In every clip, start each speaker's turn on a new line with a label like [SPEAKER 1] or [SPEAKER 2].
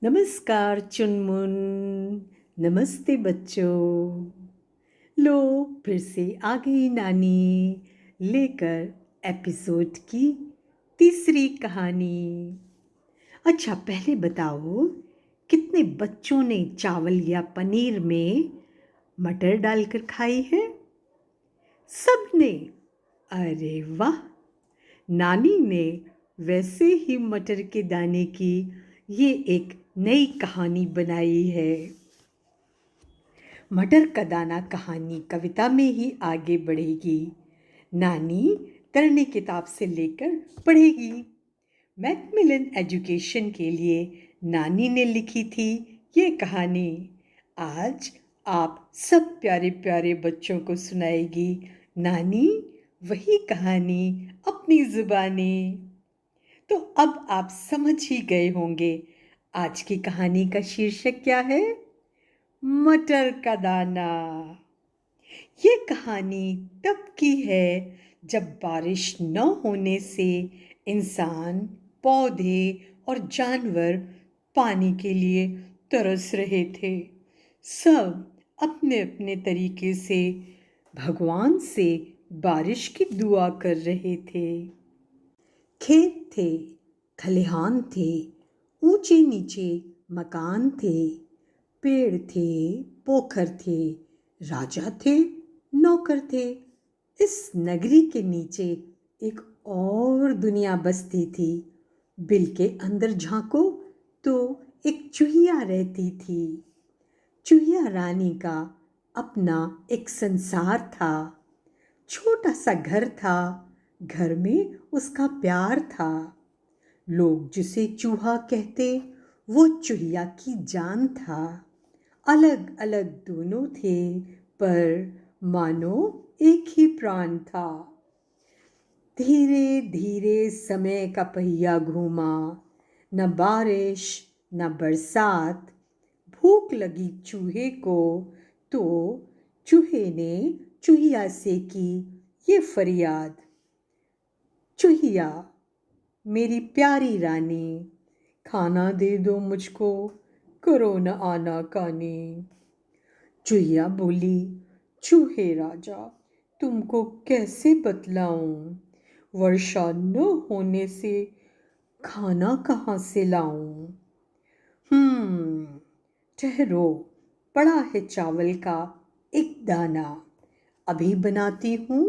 [SPEAKER 1] नमस्कार चुनमुन। नमस्ते बच्चों। लो, फिर से आ गई नानी लेकर एपिसोड की तीसरी कहानी। अच्छा, पहले बताओ, कितने बच्चों ने चावल या पनीर में मटर डालकर खाई है? सबने? अरे वाह! नानी ने वैसे ही मटर के दाने की ये एक नई कहानी बनाई है। मटर का दाना कहानी कविता में ही आगे बढ़ेगी। नानी तरनी किताब से लेकर पढ़ेगी। मैकमिलन एजुकेशन के लिए नानी ने लिखी थी ये कहानी। आज आप सब प्यारे प्यारे बच्चों को सुनाएगी नानी वही कहानी अपनी जुबानी। तो अब आप समझ ही गए होंगे आज की कहानी का शीर्षक क्या है? मटर का दाना। ये कहानी तब की है जब बारिश न होने से इंसान, पौधे और जानवर पानी के लिए तरस रहे थे। सब अपने अपने तरीके से भगवान से बारिश की दुआ कर रहे थे। खेत थे, खलिहान थे, ऊंचे नीचे मकान थे, पेड़ थे, पोखर थे, राजा थे, नौकर थे। इस नगरी के नीचे एक और दुनिया बसती थी। बिल के अंदर झांको तो एक चूहिया रहती थी। चूहिया रानी का अपना एक संसार था। छोटा सा घर था, घर में उसका प्यार था। लोग जिसे चूहा कहते, वो चूहिया की जान था। अलग अलग दोनों थे, पर मानो एक ही प्राण था। धीरे धीरे समय का पहिया घूमा। न बारिश न बरसात। भूख लगी चूहे को तो चूहे ने चूहिया से की ये फरियाद। चूहिया, मेरी प्यारी रानी, खाना दे दो मुझको, करो न आना कानी। चूहिया बोली, चूहे राजा, तुमको कैसे बतलाऊं? वर्षा न होने से खाना कहाँ से लाऊं? ठहरो, पड़ा है चावल का एक दाना, अभी बनाती हूँ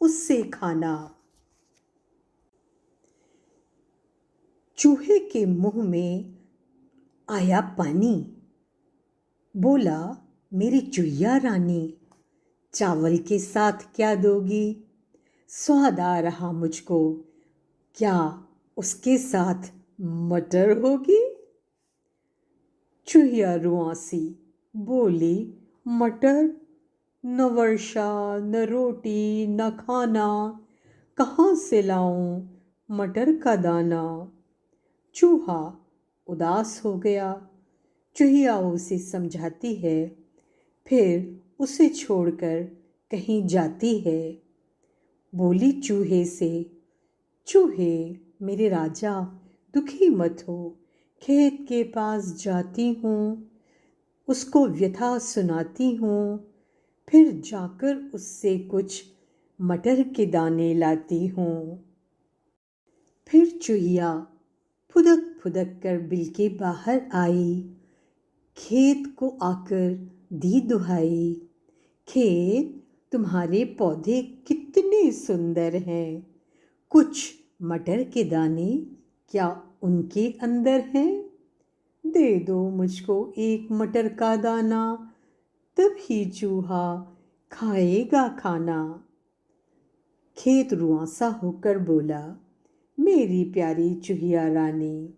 [SPEAKER 1] उससे खाना। चूहे के मुंह में आया पानी। बोला, मेरी चूहिया रानी, चावल के साथ क्या दोगी? स्वाद आ रहा मुझको, क्या उसके साथ मटर होगी? चूहिया रुआंसी बोली, मटर? न वर्षा न रोटी न खाना, कहाँ से लाऊं मटर का दाना? चूहा उदास हो गया। चूहिया उसे समझाती है, फिर उसे छोड़कर कहीं जाती है। बोली चूहे से, चूहे मेरे राजा, दुखी मत हो, खेत के पास जाती हूँ, उसको व्यथा सुनाती हूँ, फिर जाकर उससे कुछ मटर के दाने लाती हूँ। फिर चूहिया फुदक फुदक कर बिल के बाहर आई। खेत को आकर दी दुहाई, खेत तुम्हारे पौधे कितने सुंदर हैं, कुछ मटर के दाने क्या उनके अंदर हैं? दे दो मुझको एक मटर का दाना, तभी चूहा खाएगा खाना। खेत रुआंसा होकर बोला, मेरी प्यारी चूहिया रानी,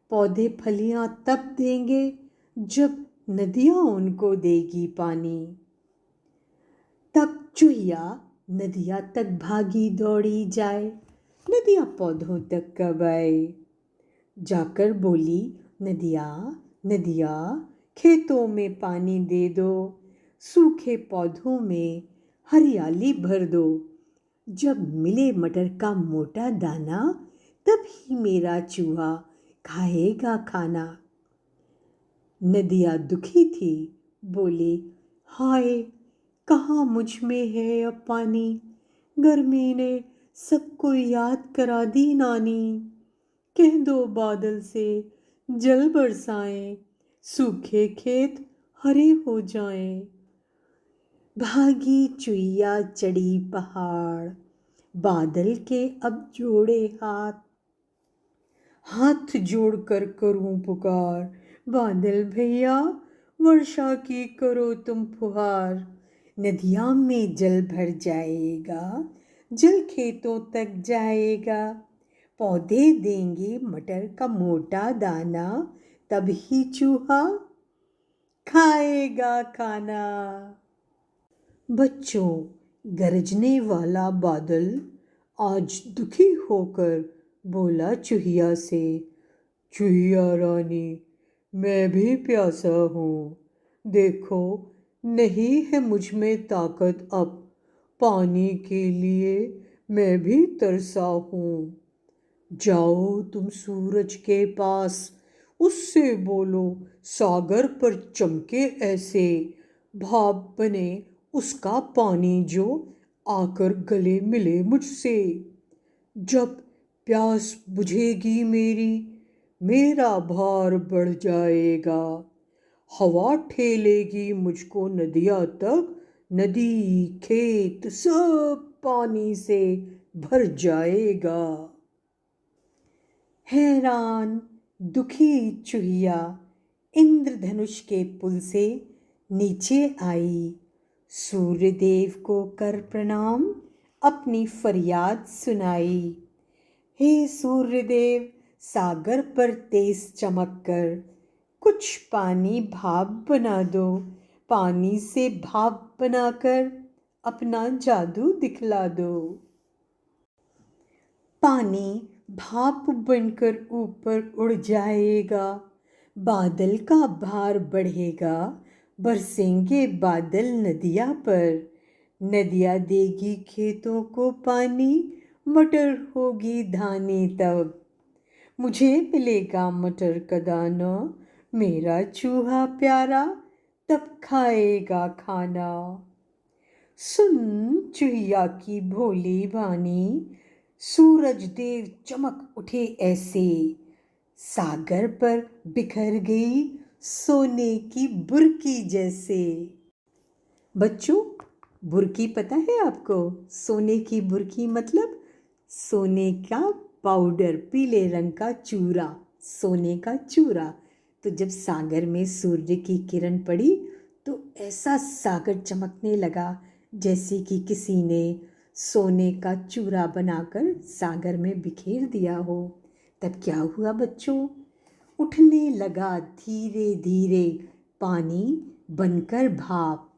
[SPEAKER 1] पौधे फलियां तब देंगे जब नदियां उनको देगी पानी। तब चूहिया नदियां तक भागी दौड़ी जाए, नदियां पौधों तक कब आए? जाकर बोली, नदिया नदिया, खेतों में पानी दे दो, सूखे पौधों में हरियाली भर दो। जब मिले मटर का मोटा दाना, तभी मेरा चूहा खाएगा खाना। नदिया दुखी थी, बोली, हाय, कहाँ मुझ में है अब पानी। गर्मी ने सबको याद करा दी नानी। कह दो बादल से जल बरसाएं, सूखे खेत हरे हो जाएं। भागी चुईया चढ़ी पहाड़, बादल के अब जोड़े हाथ। हाथ जोड़कर करूं पुकार, बादल भैया वर्षा की करो तुम फुहार। नदियां में जल भर जाएगा, जल खेतों तक जाएगा। पौधे देंगे मटर का मोटा दाना, तब ही चूहा खाएगा खाना। बच्चों, गरजने वाला बादल आज दुखी होकर बोला चूहिया से, चूहिया रानी, मैं भी प्यासा हूँ। देखो, नहीं है मुझ में ताकत अब, पानी के लिए मैं भी तरसा हूँ। जाओ तुम सूरज के पास, उससे बोलो सागर पर चमके ऐसे। भाप बने उसका पानी जो आकर गले मिले मुझसे। जब प्यास बुझेगी मेरी, मेरा भार बढ़ जाएगा। हवा ठेलेगी मुझको नदिया तक, नदी खेत सब पानी से भर जाएगा। हैरान दुखी चूहिया इंद्रधनुष के पुल से नीचे आई। सूर्यदेव को कर प्रणाम, अपनी फरियाद सुनाई। हे सूर्यदेव, सागर पर तेज चमक कर कुछ पानी भाप बना दो। पानी से भाप बनाकर अपना जादू दिखला दो। पानी भाप बनकर ऊपर उड़ जाएगा, बादल का भार बढ़ेगा। बरसेंगे बादल नदिया पर, नदिया देगी खेतों को पानी। मटर होगी धानी तब, मुझे मिलेगा मटर का दाना। मेरा चूहा प्यारा तब खाएगा खाना। सुन चूहिया की भोली वाणी, सूरज देव चमक उठे ऐसे। सागर पर बिखर गई सोने की बुरकी जैसे। बच्चों, बुरकी पता है आपको? सोने की बुरकी मतलब सोने का पाउडर, पीले रंग का चूरा, सोने का चूरा। तो जब सागर में सूर्य की किरण पड़ी तो ऐसा सागर चमकने लगा जैसे कि किसी ने सोने का चूरा बनाकर सागर में बिखेर दिया हो। तब क्या हुआ बच्चों? उठने लगा धीरे धीरे पानी बनकर भाप।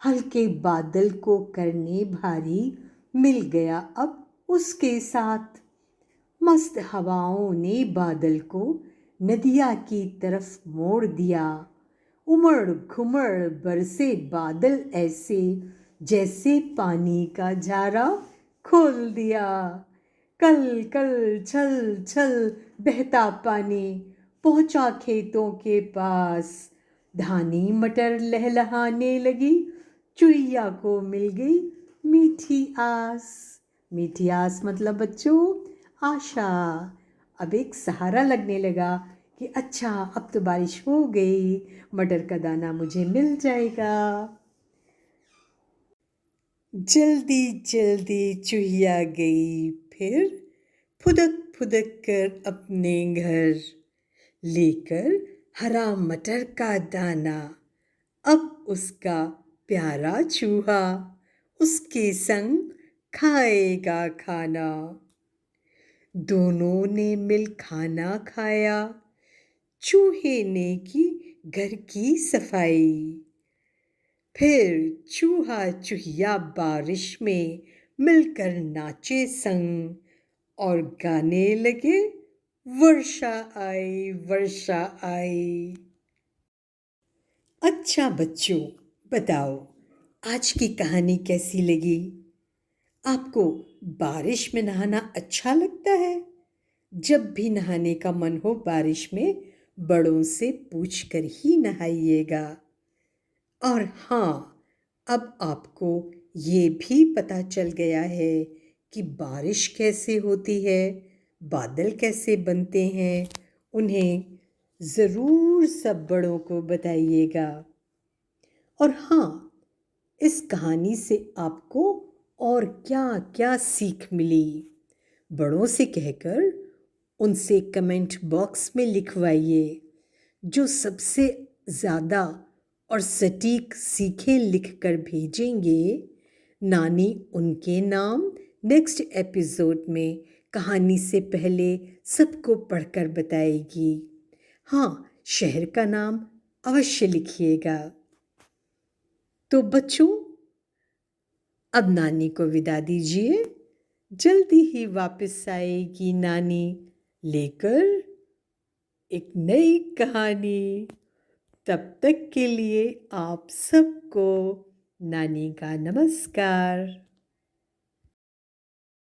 [SPEAKER 1] हल्के बादल को करने भारी, मिल गया अब उसके साथ। मस्त हवाओं ने बादल को नदिया की तरफ मोड़ दिया। उमड़ घुमड़ बरसे बादल ऐसे, जैसे पानी का झारा खोल दिया। कल कल छल छल बहता पानी पहुंचा खेतों के पास। धानी मटर लहलहाने लगी, चुईया को मिल गई मीठी आस। मीठी आस मतलब बच्चों आशा। अब एक सहारा लगने लगा कि अच्छा, अब तो बारिश हो गई, मटर का दाना मुझे मिल जाएगा। जल्दी जल्दी चूहिया गई फिर, फुदक फुदक कर अपने घर, लेकर हरा मटर का दाना। अब उसका प्यारा चूहा उसके संग खाएगा खाना। दोनों ने मिल खाना खाया, चूहे ने की घर की सफाई। फिर चूहा चूहिया बारिश में मिलकर नाचे संग, और गाने लगे वर्षा आई वर्षा आई। अच्छा बच्चों, बताओ आज की कहानी कैसी लगी? आपको बारिश में नहाना अच्छा लगता है? जब भी नहाने का मन हो बारिश में, बड़ों से पूछकर ही नहाइएगा। और हाँ, अब आपको ये भी पता चल गया है कि बारिश कैसे होती है, बादल कैसे बनते हैं, उन्हें ज़रूर सब बड़ों को बताइएगा। और हाँ, इस कहानी से आपको और क्या क्या सीख मिली, बड़ों से कहकर उनसे कमेंट बॉक्स में लिखवाइए। जो सबसे ज़्यादा और सटीक सीखें लिखकर भेजेंगे, नानी उनके नाम नेक्स्ट एपिसोड में कहानी से पहले सबको पढ़कर बताएगी। हाँ, शहर का नाम अवश्य लिखिएगा। तो बच्चों, अब नानी को विदा दीजिए। जल्दी ही वापस आएगी नानी लेकर एक नई कहानी। तब तक के लिए आप सबको नानी का नमस्कार।